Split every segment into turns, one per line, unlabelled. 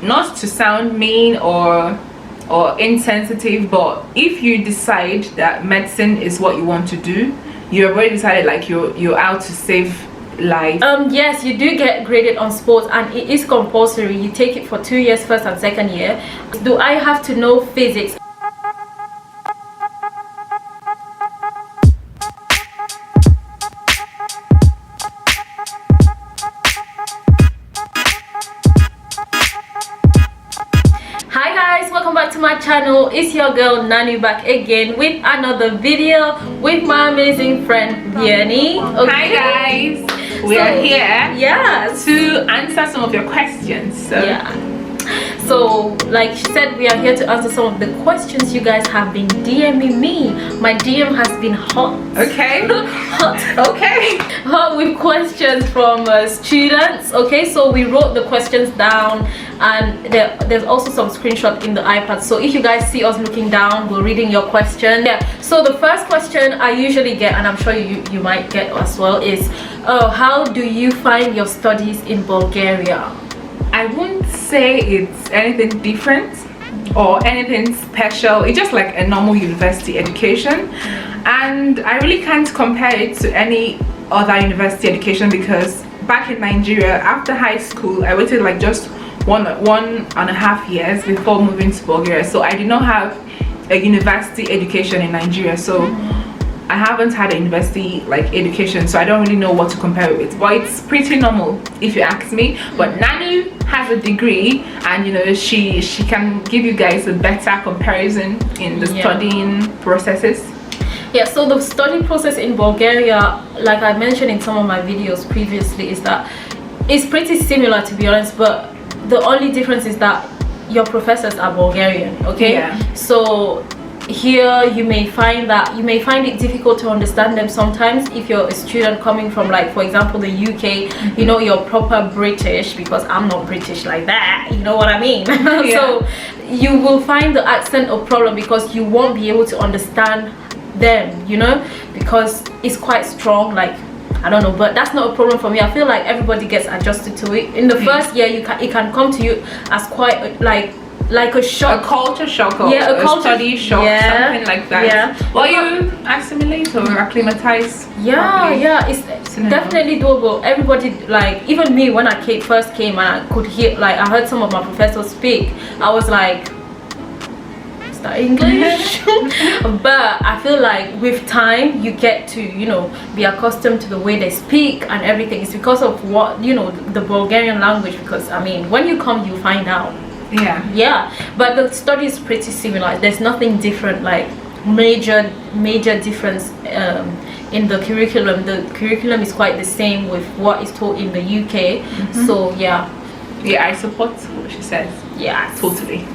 Not to sound mean or insensitive, but if you decide that medicine is what you want to do, you have already decided, like you're out to save life.
Yes, you do get graded on sports, and it is compulsory. You take it for 2 years, first and second year. Do I have to know physics? Hi guys, welcome back to my channel. It's your girl Nani back again with another video with my amazing friend Vianney.
Okay. Hi guys, we are here to answer some of your questions.
So like she said, we are here to answer some of the questions you guys have been DMing me. My DM has been hot.
Okay.
Hot with questions from students. Okay, so we wrote the questions down, and there's also some screenshot in the iPad. So if you guys see us looking down, we're reading your question. So the first question I usually get, and I'm sure you might get as well, is how do you find your studies in Bulgaria?
I wouldn't say it's anything different or anything special. It's just like a normal university education, and I really can't compare it to any other university education, because back in Nigeria, after high school, I waited like just one and a half years before moving to Bulgaria. So I did not have a university education in Nigeria, so I haven't had a university like education, so I don't really know what to compare it with, but it's pretty normal if you ask me. But Nani has a degree, and you know, she can give you guys a better comparison in the studying processes.
So the study process in Bulgaria, like I mentioned in some of my videos previously, is that it's pretty similar, to be honest, but the only difference is that your professors are Bulgarian. So here you may find it difficult to understand them sometimes if you're a student coming from, like, for example, the UK. You know, you're proper British, because I'm not British like that, you know what I mean? So you will find the accent a problem, because you won't be able to understand them, you know, because it's quite strong. Like, I don't know, but that's not a problem for me. I feel like everybody gets adjusted to it. In the first year, it can come to you as quite like a shock,
a culture shock, or
a culture,
study shock, something like that. Well, you assimilate or acclimatize.
It's definitely doable. Everybody, like, even me, when I first came and I could hear, like, I heard some of my professors speak, I was like, is that English? But I feel like with time you get to, you know, be accustomed to the way they speak and everything. It's because of what, you know, the Bulgarian language, because I mean, when you come, you find out. But the study is pretty similar. There's nothing different, like major difference in the curriculum. The curriculum is quite the same with what is taught in the UK. So I support what she says. Totally.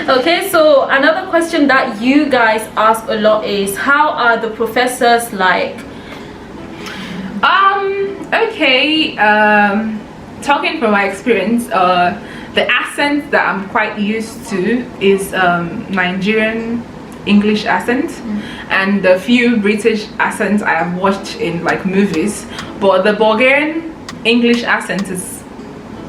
Okay, so another question that you guys ask a lot is, how are the professors like?
Talking from my experience, the accent that I'm quite used to is Nigerian English accent, and the few British accents I have watched in like movies. But the Bulgarian English accent is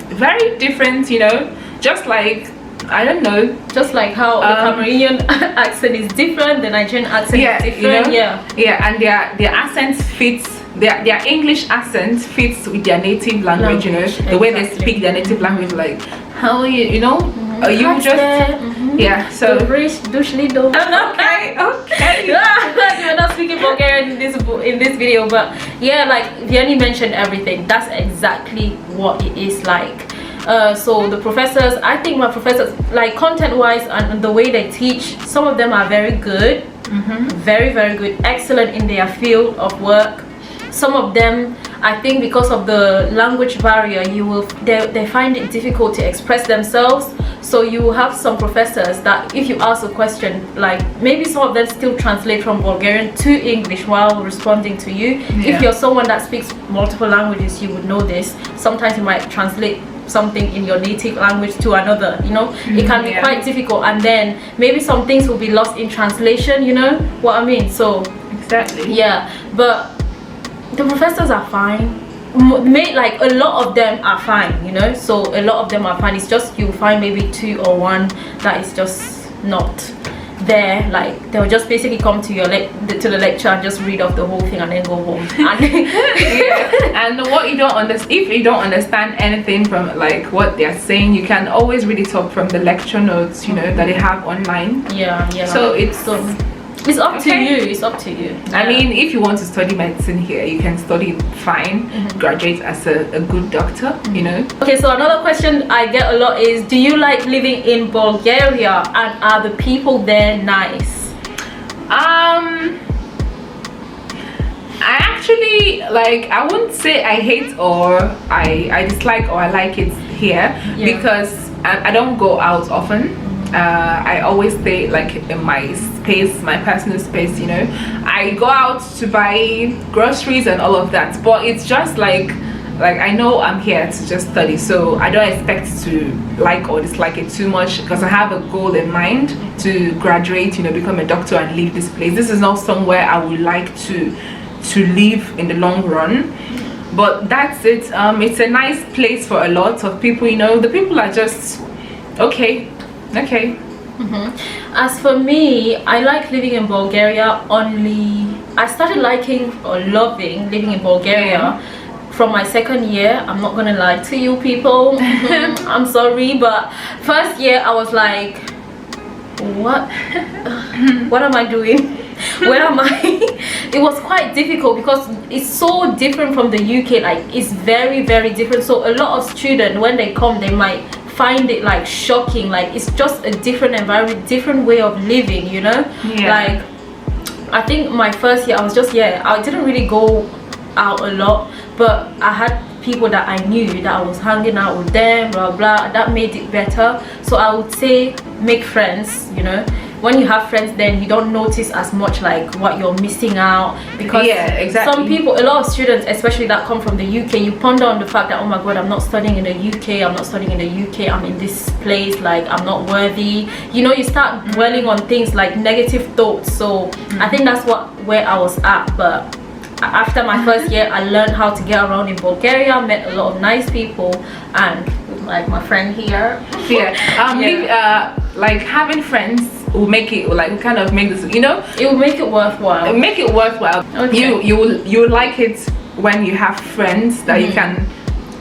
very different, you know, just like, I don't know,
just like how the Cameroonian accent is different, the Nigerian accent is different.
You know? And their accents fits, their English accent fits with their native language, you know, the way they speak their native language, like, how are you, you know, you just so
okay. We're not speaking Bulgarian in this video, but like Vianney mentioned everything. That's exactly what it is like. So the professors, I think my professors, like, content wise and the way they teach, some of them are very good, very good, excellent in their field of work. Some of them, I think, because of the language barrier, they find it difficult to express themselves. So you will have some professors that if you ask a question, like, maybe some of them still translate from Bulgarian to English while responding to you. If you're someone that speaks multiple languages, you would know this. Sometimes you might translate something in your native language to another, you know. It can be quite difficult, and then maybe some things will be lost in translation, you know what I mean? So
exactly,
but the professors are fine. like a lot of them are fine, you know. So a lot of them are fine. It's just you find maybe 2 or 1 that is just not there. Like they'll just basically come to your to the lecture and just read off the whole thing and then go home.
And what you don't understand, if you don't understand anything from like what they're saying, you can always read it up from the lecture notes, you know, that they have online.
Yeah.
So
it's up to you. It's up to you.
Yeah. I mean, if you want to study medicine here, you can study fine, graduate as a good doctor, you know.
Okay, so another question I get a lot is, do you like living in Bulgaria, and are the people there nice?
I actually, like, I wouldn't say I hate or I dislike or I like it here, because I don't go out often. I always stay like in my space, my personal space, you know. I go out to buy groceries and all of that, but it's just like I know I'm here to just study, so I don't expect to like or dislike it too much, because I have a goal in mind to graduate, you know, become a doctor and leave this place. This is not somewhere I would like to live in the long run, but that's it. It's a nice place for a lot of people, you know. The people are just okay.
As for me, I like living in Bulgaria. I started liking or loving living in Bulgaria from my 2nd year. I'm not gonna lie to you people. I'm sorry, but first year I was like, what am I doing? Where am I? It was quite difficult because it's so different from the UK. Like, it's very, very different. So a lot of students, when they come, they might find it like shocking. Like, it's just a different environment, different way of living, you know. Like, I think my first year I was just I didn't really go out a lot, but I had people that I knew that I was hanging out with them, blah blah. That made it better. So I would say make friends, you know. When you have friends, then you don't notice as much like what you're missing out, because some people, a lot of students especially that come from the UK, you ponder on the fact that, oh my god, I'm not studying in the UK, I'm not studying in the UK, I'm in this place, like I'm not worthy, you know. You start dwelling on things like negative thoughts. So I think that's where I was at. But after my first year, I learned how to get around in Bulgaria, met a lot of nice people, and like my friend here,
like having friends will make it, like, kind of make this, you know,
it will make it worthwhile.
Okay. You will like it when you have friends that you can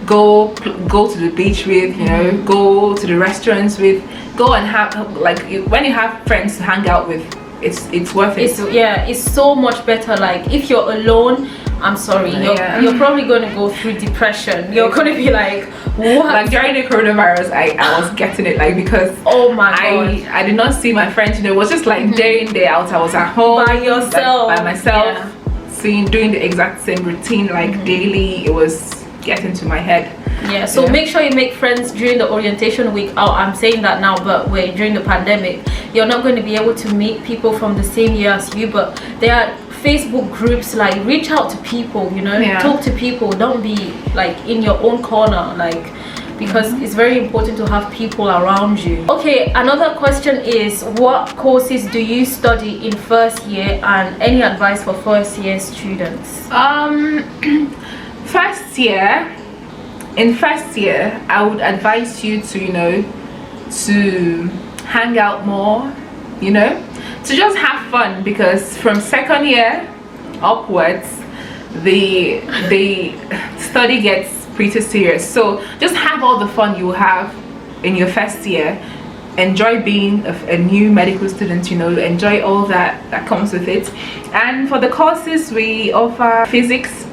go to the beach with, you know, go to the restaurants with, go and have, like, when you have friends to hang out with, it's worth it.
It's so much better. Like, if you're alone, I'm sorry, you're probably going to go through depression. You're going to be like, what?
Like during the coronavirus, I was getting it, like, because
oh my god,
I did not see my friends, you know. It was just like day in, day out. I was at home
by yourself,
like, by myself, doing the exact same routine, like daily. It was getting to my head.
So make sure you make friends during the orientation week. I'm saying that now, but during the pandemic, you're not going to be able to meet people from the same year as you, but there are Facebook groups. Like, reach out to people, you know, talk to people. Don't be like in your own corner, like, because it's very important to have people around you. Okay, another question is, what courses do you study in first year, and any advice for first year students?
In first year, I would advise you to, you know, to hang out more, you know, to just have fun, because from 2nd year upwards, the study gets pretty serious. So just have all the fun you have in your first year. Enjoy being a new medical student, you know, enjoy all that comes with it. And for the courses, we offer physics,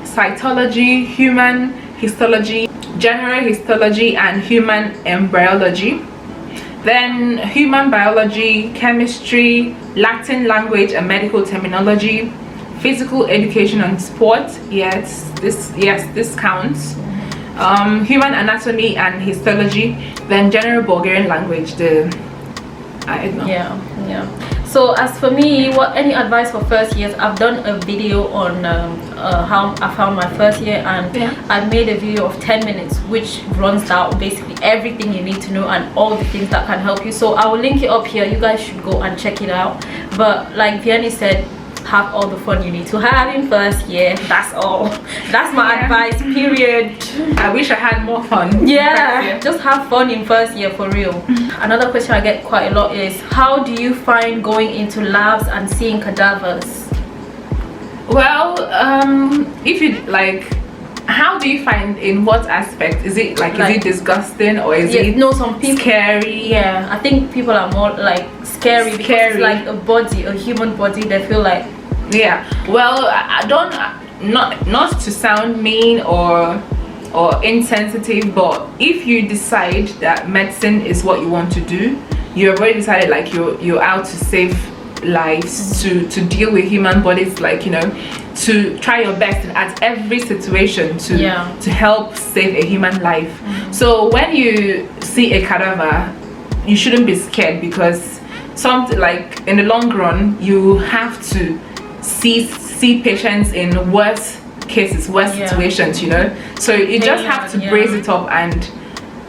cytology, human histology, general histology, and human embryology. Then human biology, chemistry, Latin language and medical terminology, physical education and sport. Yes, this counts. Human anatomy and histology. Then general Bulgarian language. I don't know.
So as for me, any advice for first years? I've done a video on how I found my first year, and I made a video of 10 minutes which runs down basically everything you need to know and all the things that can help you. So I will link it up here. You guys should go and check it out. But like Vianney said, have all the fun you need to have in first year. That's all. That's my advice, period.
I wish I had more fun.
Yeah, just have fun in first year, for real. Another question I get quite a lot is, how do you find going into labs and seeing cadavers?
Well, if you like, how do you find, in what aspect? Is it like is it disgusting, or is it
some people
scary?
Yeah, I think people are more like scary because it's like a body, a human body. They feel like,
yeah. Well, I don't, not to sound mean or insensitive, but if you decide that medicine is what you want to do, you've already decided, like you're out to save lives, to deal with human bodies, like, you know, to try your best at every situation to help save a human life. So when you see a cadaver, you shouldn't be scared, because something like in the long run you have to see patients in worse cases, worse situations, you know. So you just have to brace it up and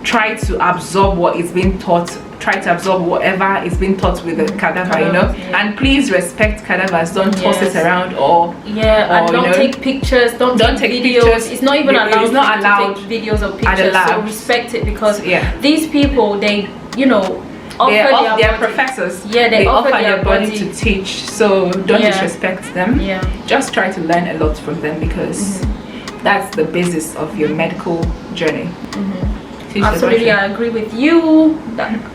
try to absorb what is being taught, try to absorb whatever is being taught with the cadaver, you know. And please respect cadavers, don't toss it around, or
and don't take pictures, don't take videos. Pictures. It's not even allowed,
it's not allowed
to take videos or pictures, so respect it, because these people, they, you know,
they're professors. They offer their body to teach, so don't disrespect them. Just try to learn a lot from them, because that's the basis of your medical journey.
Absolutely, I agree with you.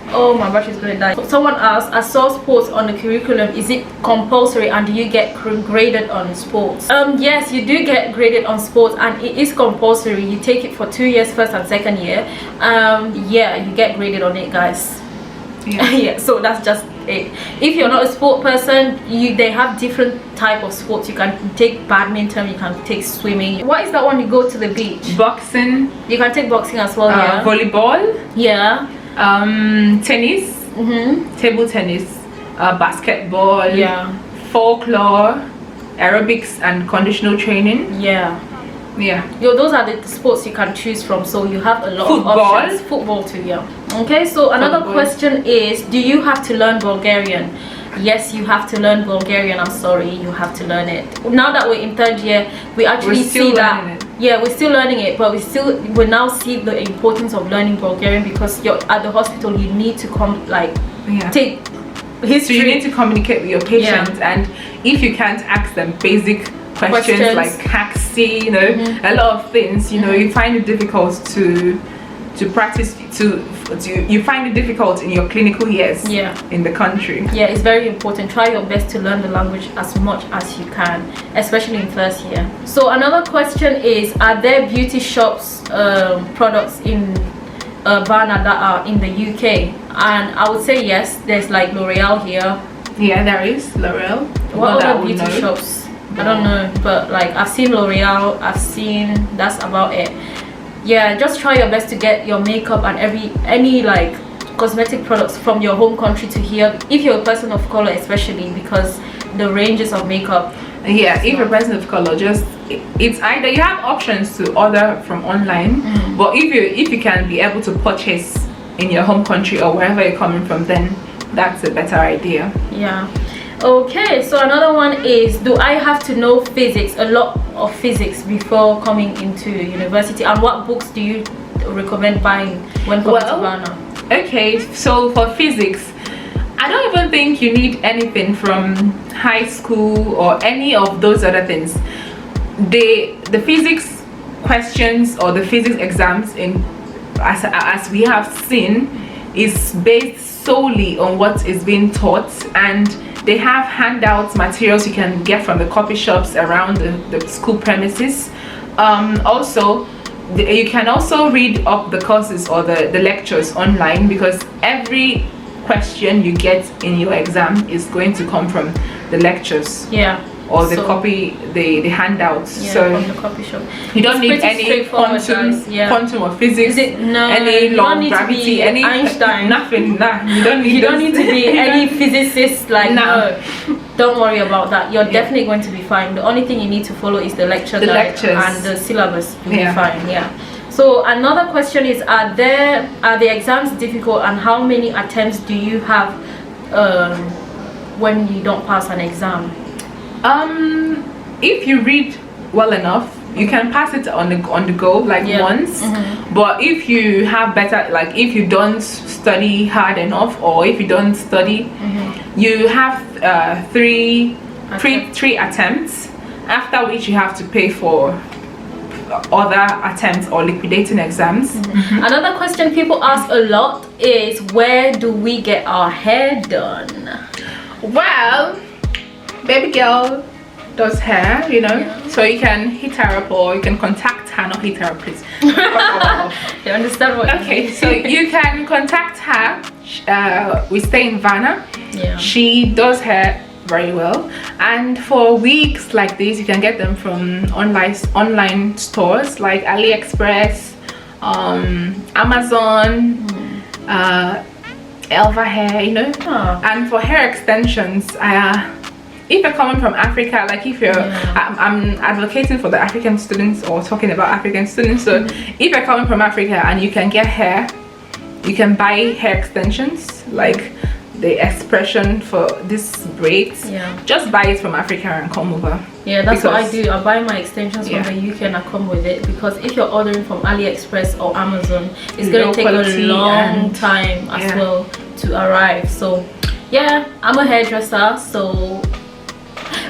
Oh, my battery is going to die. Someone asked, I saw sports on the curriculum. Is it compulsory, and do you get graded on sports? Yes, you do get graded on sports, and it is compulsory. You take it for 2 years, first and second year. Yeah, you get graded on it, guys. Yeah, so that's just it. If you're not a sport person, they have different type of sports. You can take badminton, you can take swimming. What is that one you go to the beach?
Boxing.
You can take boxing as well.
Volleyball. Tennis. Table tennis. Basketball. Folklore, aerobics and conditional training. Those are the sports you can choose from, so you have a lot of options. Football too. Okay, so another question is, do you have to learn Bulgarian? Yes, you have to learn Bulgarian. I'm sorry, you have to learn it. Now that we're in third year, we actually see that we're still learning it, but we now see the importance of learning Bulgarian, because you're at the hospital, you need to take history. So you need to communicate with your patients, and if you can't ask them basic questions like taxi, you know, a lot of things, you know, you find it difficult to practice, you find it difficult in your clinical years in the country. It's very important. Try your best to learn the language as much as you can, especially in first year. So another question is, are there beauty shops products in Varna that are in the UK? And I would say yes. There's like L'Oreal here. There is L'Oreal. What other beauty shops? I don't know, but like I've seen L'Oreal, that's about it. Just try your best to get your makeup and any like cosmetic products from your home country to here, if you're a person of color especially, because the ranges of makeup, if you're a person of color, it's either you have options to order from online, but if you can be able to purchase in your home country or wherever you're coming from, then that's a better idea. Okay, so another one is, do I have to know physics, a lot of physics, before coming into university? And what books do you recommend buying when coming to Varna? Okay, so for physics, I don't even think you need anything from high school or any of those other things. The physics questions or the physics exams, as we have seen, is based solely on what is being taught, and they have handouts, materials you can get from the coffee shops around the school premises. Also, you can also read up the courses or the lectures online, because every question you get in your exam is going to come from the lectures. Or the handouts. So
from the coffee shop.
You don't need any quantum of physics, any law of gravity, any Einstein, nothing. You don't need to be any physicist. Like no, don't worry about that. You're definitely going to be fine. The only thing you need to follow is the lectures and the syllabus. You'll be fine. So another question is, are the exams difficult, and how many attempts do you have when you don't pass an exam? If you read well enough, you can pass it on the go, like once. But if you have better, like if you don't study hard enough, or if you don't study, you have three attempts, after which you have to pay for other attempts or liquidating exams.
Another question people ask a lot is, where do we get our hair done?
Well, baby girl does hair, you know, so you can hit her up, or you can contact her, not hit her up, please.
You understand what
okay, so you can contact her. We stay in Vanna. She does hair very well, and for wigs like this you can get them from online stores like AliExpress, Amazon, Elva Hair, you know. And for hair extensions, if you're coming from Africa, like if you're I'm advocating for the African students, or talking about African students, so if you're coming from Africa and you can get hair, you can buy hair extensions, like the expression for this braids, just buy it from Africa and come over.
That's what I do. I buy my extensions from the UK and I come with it, because if you're ordering from AliExpress or Amazon, it's going to take a long time as well to arrive. So I'm a hairdresser, so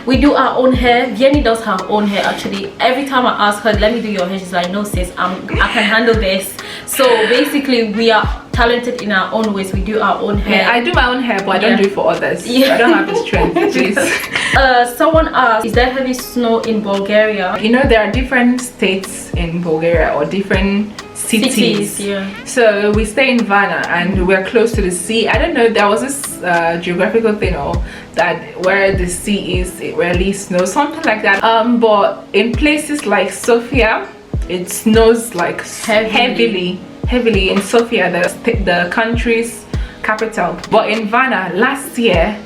we do our own hair. Vienny does her own hair actually. Every time I ask her, let me do your hair, she's like, no sis, I can handle this. So basically we are talented in our own ways. We do our own hair.
I do my own hair, but I don't do it for others. I don't have the strength, please.
Someone asked, is there heavy snow in Bulgaria?
You know, there are different states in Bulgaria, or different cities. So we stay in Vanna and we're close to the sea. I don't know, there was this geographical thing, or that where the sea is, it rarely snows, something like that. But in places like Sofia, it snows like heavily in Sofia, the country's capital. But in Vanna last year,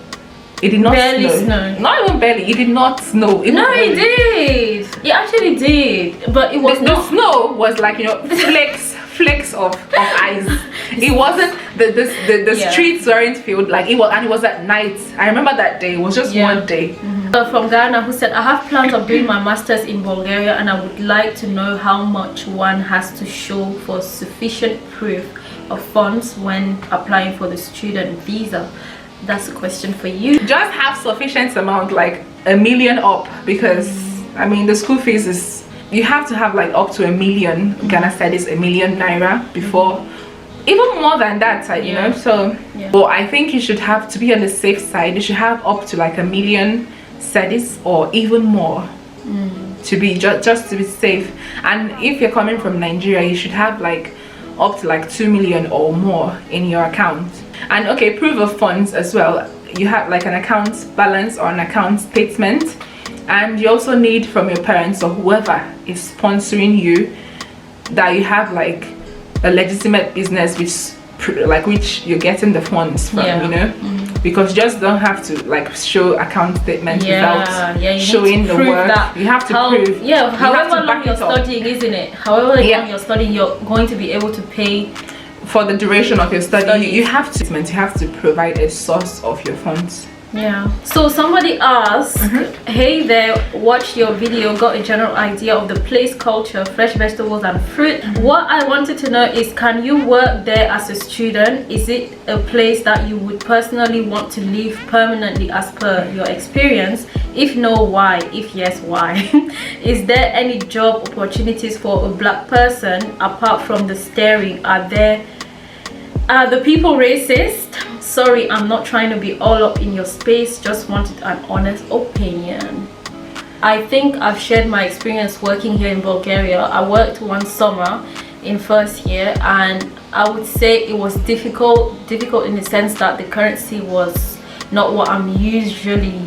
it did not snow. Not even barely. It did not snow.
It did. It actually did, but it was
the snow was like, you know, flakes of ice. It wasn't the streets weren't filled like it was, and it was at night. I remember that day. It was just one day.
From Ghana, who said, I have plans of doing my masters in Bulgaria, and I would like to know how much one has to show for sufficient proof of funds when applying for the student visa. That's a question for you.
Just have sufficient amount, like $1 million up, because I mean the school fees is, you have to have like up to $1 million Ghana cedis, $1 million naira before, even more than that, you know. So but I think you should have, to be on the safe side, you should have up to like $1 million cedis or even more, to be just to be safe. And if you're coming from Nigeria, you should have like up to like 2 million or more in your account. And okay, proof of funds as well. You have like an account balance or an account statement, and you also need from your parents or whoever is sponsoring you that you have like a legitimate business which you're getting the funds from, you know. Because you just don't have to like show account statements without showing the work. You have to prove.
However long you're studying, isn't it? However long you're studying, you're going to be able to pay
for the duration of your study. You have to provide a source of your funds.
So somebody asked, hey there, watched your video, got a general idea of the place culture, fresh vegetables and fruit. What I wanted to know is, can you work there as a student? Is it a place that you would personally want to live permanently as per your experience? If no, why? If yes, why? Is there any job opportunities for a black person apart from the staring? Are the people racist? Sorry, I'm not trying to be all up in your space, just wanted an honest opinion. I think I've shared my experience working here in Bulgaria. I worked one summer in first year, and I would say it was difficult in the sense that the currency was not what I'm usually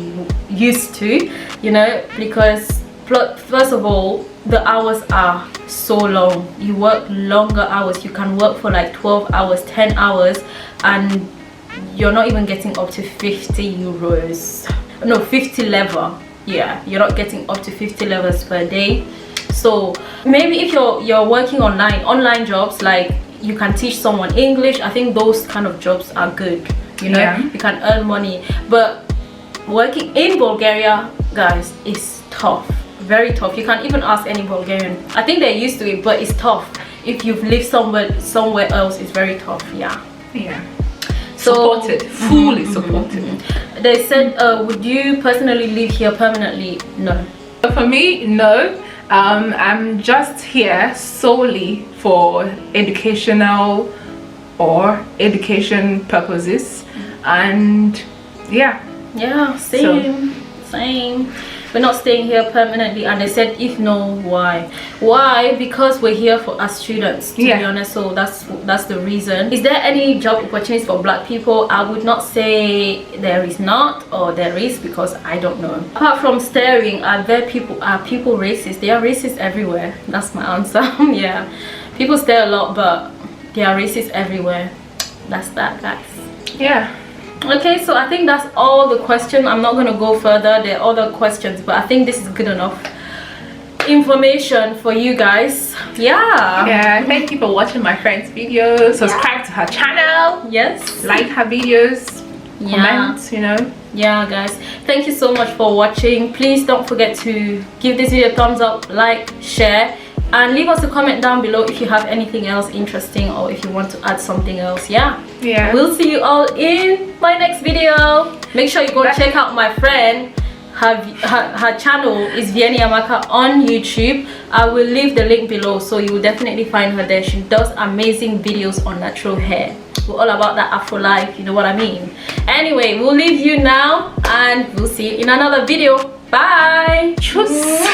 used to, you know, because first of all, the hours are so long. You work longer hours. You can work for like 12 hours, 10 hours, and you're not even getting up to 50 euros. No, 50 level. Yeah, you're not getting up to 50 levels per day. So maybe if you're working online jobs, like you can teach someone English, I think those kind of jobs are good, you know. You can earn money. But working in Bulgaria, guys, is tough, very tough. You can't even ask any Bulgarian. I think they're used to it, but it's tough. If you've lived somewhere else, it's very tough. Yeah. So,
supported, fully supported.
They said, would you personally live here permanently? No.
For me, no. I'm just here solely for educational or education purposes, and yeah,
same. We're not staying here permanently. And they said, if no, why? Because we're here for as students, to be honest. So that's the reason. Is there any job opportunities for black people? I would not say there is not, or there is, because I don't know. Apart from staring, are people racist? They are racist everywhere. That's my answer. Yeah, people stare a lot, but they are racist everywhere. That's that, guys.
Yeah.
Okay, so I think that's all the questions. I'm not going to go further. There are other questions, but I think this is good enough information for you guys. Yeah,
thank you for watching my friend's video. Subscribe to her channel.
Yes,
like her videos, comment, you know.
Yeah, guys, thank you so much for watching. Please don't forget to give this video a thumbs up, like, share, and leave us a comment down below if you have anything else interesting, or if you want to add something else. We'll see you all in my next video. Make sure you go check out my friend. Her channel is Vianney Amaka on YouTube. I will leave the link below, so you will definitely find her there. She does amazing videos on natural hair. We're all about that Afro life, you know what I mean. Anyway, we'll leave you now, and we'll see you in another video. Bye.
Tschüss.